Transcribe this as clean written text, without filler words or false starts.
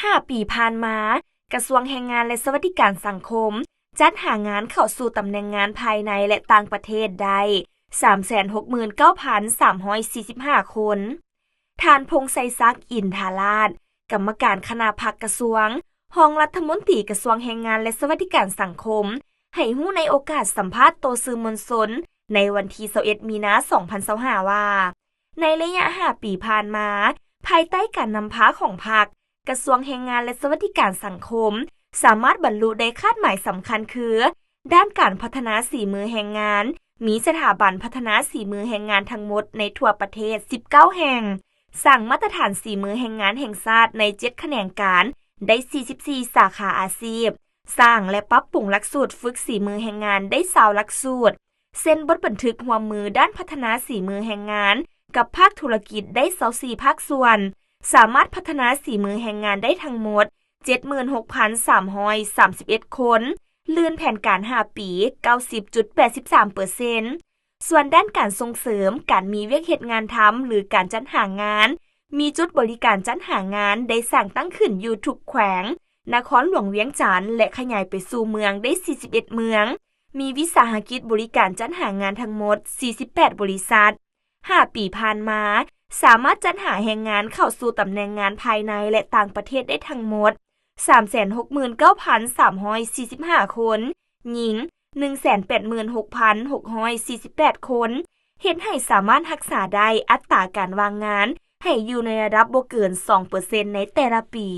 5 ปีผ่านมากระทรวงแรงงานและสวัสดิการสังคมจัดหางานเข้าสู่ตำแหน่งงานภายในและต่างประเทศได้ 369,345 คนท่านพงษ์ไสศักดิ์อินทาราชกรรมการคณะพักกระทรวงรองรัฐมนตรีกระทรวงแรงงานและสวัสดิการสังคมให้ฮู้ในโอกาสสัมภาษณ์โตสื่อมวลชนในวันที่21มีนาคม2025ว่าในระยะ5ปีผ่านมาภายใต้การนำพาของพรรคกระทรวงแรงงานและสวัสดิการสังคมสามารถบรรลุได้คาดหมายสำคัญคือด้านการพัฒนาสีมือแรงงานมีสถาบันพัฒนาสีมือแรงงานทั้งหมดในทั่วประเทศ19แห่งสร้างมาตรฐานสีมือแรงงานแห่งชาติใน7แขนงการได้44สาขาอาชีพสร้างและปรับปรุงหลักสูตรฝึกสีมือแรงงานได้20หลักสูตรเซ็นบทบันทึกร่วมมือด้านพัฒนาสีมือแรงงานกับภาคธุรกิจได้24ภาคส่วนสามารถพัฒนาสีมือแรงงานได้ทั้งหมด 76,331 คนลื่นแผนการ5ปี 90.83% ส่วนด้านการส่งเสริมการมีเวียกเฮ็ดงานทำหรือการจัดหางานมีจุดบริการจัดหางานได้สร้างตั้งขึ้นอยู่ทุกแขวงนครหลวงเวียงจันทน์และขยายไปสู่เมืองได้41เมืองมีวิสาหกิจบริการจัดหางานทั้งหมด48บริษัท5ปีผ่านมาสามารถจัดหาแรงงานเข้าสู่ตำแหน่งงานภายในและต่างประเทศได้ทั้งหมด 369,345 คนหญิง 186,648 คนเฮ็ดให้สามารถรักษาได้อัตราการว่างงานให้อยู่ในระดับบ่เกิน 2% ในแต่ละปี